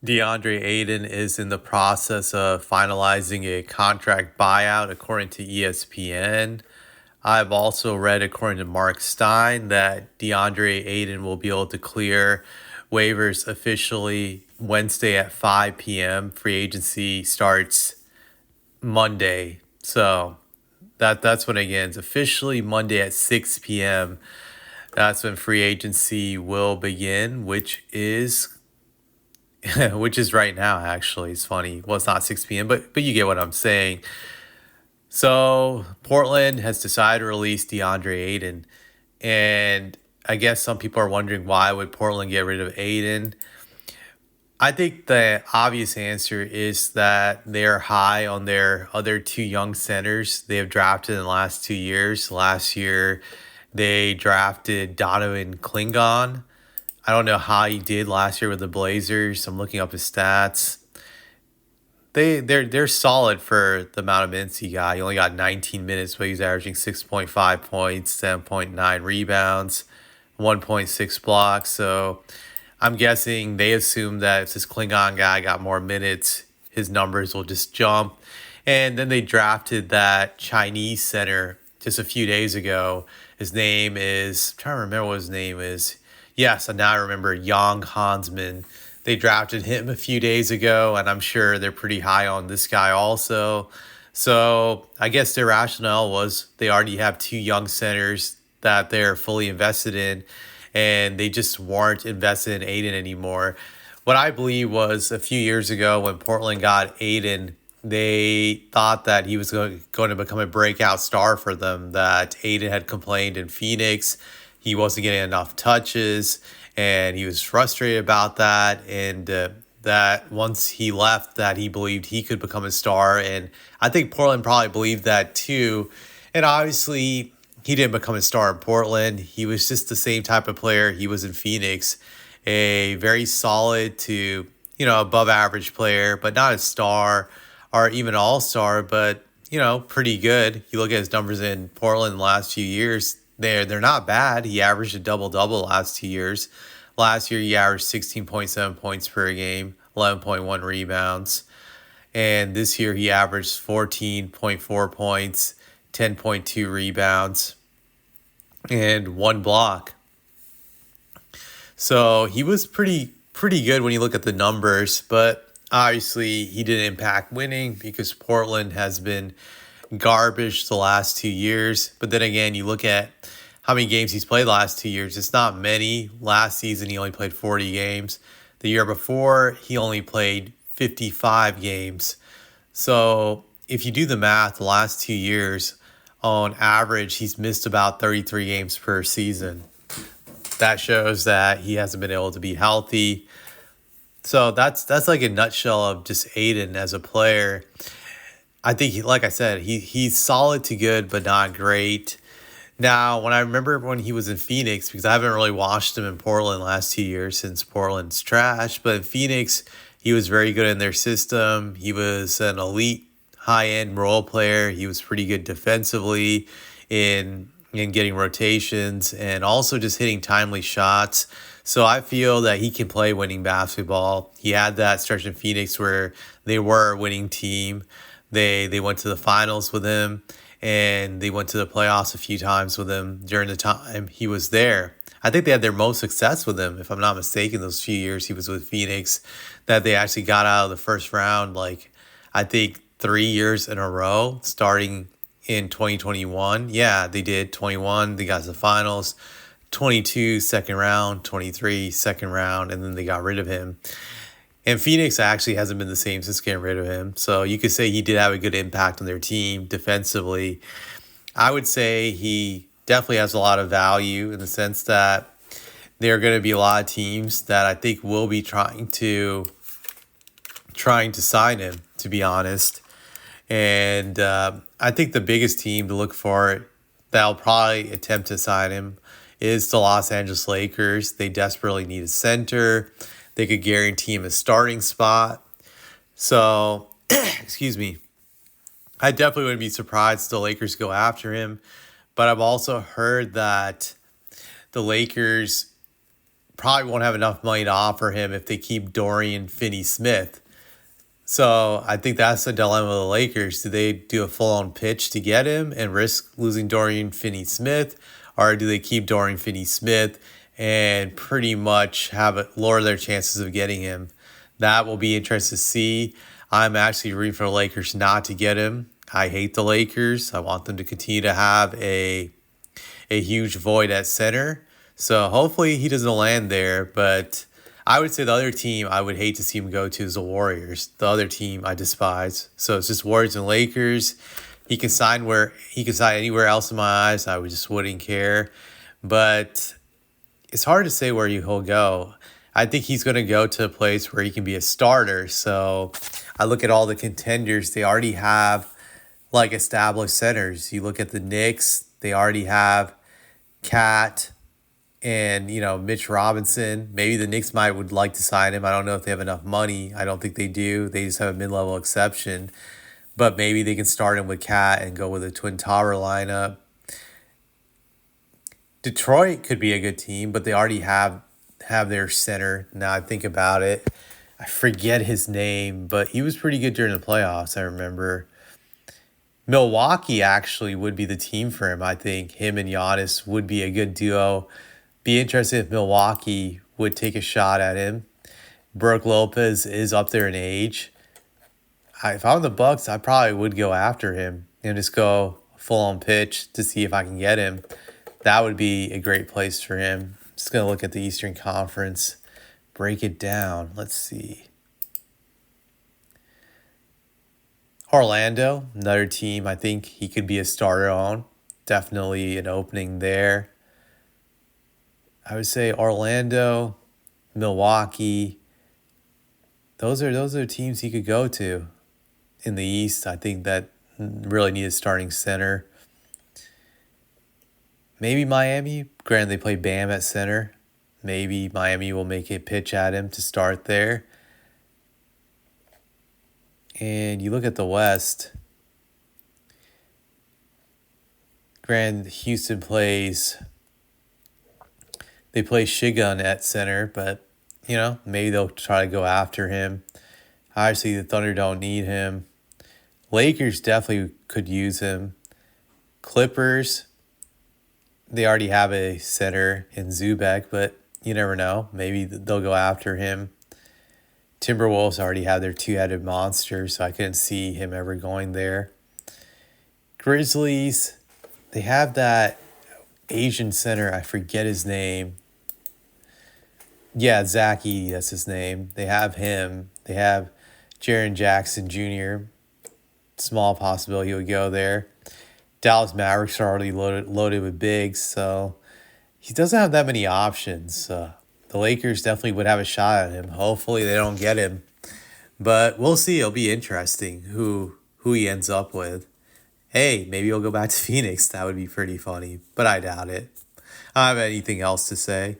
Deandre Ayton is in the process of finalizing a contract buyout, according to ESPN. I've also read, according to Mark Stein, that Deandre Ayton will be able to clear waivers officially Wednesday at 5 p.m. Free agency starts Monday. So that's when it begins. Officially Monday at 6 p.m. That's when free agency will begin, which is right now. Actually, it's funny. Well, it's not 6 p.m., but you get what I'm saying. So Portland has decided to release DeAndre Ayton, and I guess some people are wondering why would Portland get rid of Ayton. I think the obvious answer is that they're high on their other two young centers they have drafted in the last 2 years. Last year, they drafted Donovan Klingon. I don't know how he did last year with the Blazers. I'm looking up his stats. They're solid for the amount of minutes he got. He only got 19 minutes, but he's averaging 6.5 points, 7.9 rebounds, 1.6 blocks. So I'm guessing they assume that if this Klingon guy got more minutes, his numbers will just jump. And then they drafted that Chinese center just a few days ago. His name is, I'm trying to remember what his name is. Yes, and now I remember Yang Hansman. They drafted him a few days ago, and I'm sure they're pretty high on this guy also. So I guess their rationale was they already have two young centers that they're fully invested in, and they just weren't invested in Aiden anymore. What I believe was a few years ago when Portland got Aiden, they thought that he was going to become a breakout star for them, that Aiden had complained in Phoenix he wasn't getting enough touches, and he was frustrated about that. And that once he left, that he believed he could become a star, and I think Portland probably believed that too. And obviously, he didn't become a star in Portland. He was just the same type of player he was in Phoenix, a very solid to above average player, but not a star or even all star, but pretty good. You look at his numbers in Portland the last few years. They're not bad. He averaged a double-double the last 2 years. Last year, he averaged 16.7 points per game, 11.1 rebounds. And this year, he averaged 14.4 points, 10.2 rebounds, and one block. So he was pretty good when you look at the numbers, but obviously he didn't impact winning because Portland has been garbage the last 2 years. But then again, you look at how many games he's played the last 2 years. It's not many. Last season, he only played 40 games. The year before, he only played 55 games. So if you do the math, the last 2 years, on average, he's missed about 33 games per season. That shows that he hasn't been able to be healthy. So that's like a nutshell of just Aiden as a player. I think, like I said, he's solid to good, but not great. Now, when I remember when he was in Phoenix, because I haven't really watched him in Portland the last 2 years since Portland's trash, but in Phoenix, he was very good in their system. He was an elite high-end role player. He was pretty good defensively in getting rotations and also just hitting timely shots. So I feel that he can play winning basketball. He had that stretch in Phoenix where they were a winning team. They went to the finals with him, and they went to the playoffs a few times with him during the time he was there. I think they had their most success with him, if I'm not mistaken, those few years he was with Phoenix, that they actually got out of the first round, like, I think 3 years in a row, starting in 2021. Yeah, they did. 21, they got to the finals. 22, second round. 23, second round. And then they got rid of him. And Phoenix actually hasn't been the same since getting rid of him. So you could say he did have a good impact on their team defensively. I would say he definitely has a lot of value in the sense that there are going to be a lot of teams that I think will be trying to sign him, to be honest. And I think the biggest team to look for that'll probably attempt to sign him is the Los Angeles Lakers. They desperately need a center. They could guarantee him a starting spot. So, excuse me. I definitely wouldn't be surprised if the Lakers go after him. But I've also heard that the Lakers probably won't have enough money to offer him if they keep Dorian Finney-Smith. So I think that's the dilemma of the Lakers. Do they do a full-on pitch to get him and risk losing Dorian Finney-Smith? Or do they keep Dorian Finney-Smith and pretty much have it lower their chances of getting him? That will be interesting to see. I'm actually rooting for the Lakers not to get him. I hate the Lakers. I want them to continue to have a huge void at center. So hopefully he doesn't land there. But I would say the other team I would hate to see him go to is the Warriors. The other team I despise. So it's just Warriors and Lakers. He can sign anywhere else in my eyes. I would just wouldn't care. But it's hard to say where he'll go. I think he's going to go to a place where he can be a starter. So I look at all the contenders. They already have like established centers. You look at the Knicks. They already have Cat and, Mitch Robinson. Maybe the Knicks would like to sign him. I don't know if they have enough money. I don't think they do. They just have a mid-level exception. But maybe they can start him with Cat and go with a Twin Tower lineup. Detroit could be a good team, but they already have their center. Now I think about it. I forget his name, but he was pretty good during the playoffs, I remember. Milwaukee actually would be the team for him. I think him and Giannis would be a good duo. Be interested if Milwaukee would take a shot at him. Brook Lopez is up there in age. If I'm the Bucks, I probably would go after him and just go full-on pitch to see if I can get him. That would be a great place for him. Just going to look at the Eastern Conference, break it down. Let's see. Orlando, another team I think he could be a starter on. Definitely an opening there. I would say Orlando, Milwaukee. Those are teams he could go to. In the East, I think that really need a starting center. Maybe Miami. Granted, they play Bam at center. Maybe Miami will make a pitch at him to start there. And you look at the West. Granted, Houston they play Shigun at center, but, maybe they'll try to go after him. Obviously, the Thunder don't need him. Lakers definitely could use him. Clippers, they already have a center in Zubek, but you never know. Maybe they'll go after him. Timberwolves already have their two-headed monster, so I couldn't see him ever going there. Grizzlies, they have that Asian center. I forget his name. Yeah, Zach Edey, that's his name. They have him. They have Jaren Jackson Jr., small possibility he would go there. Dallas Mavericks are already loaded with bigs, so he doesn't have that many options. The Lakers definitely would have a shot at him. Hopefully they don't get him, but we'll see. It'll be interesting who he ends up with. Hey, maybe he'll go back to Phoenix. That would be pretty funny, but I doubt it. I don't have anything else to say.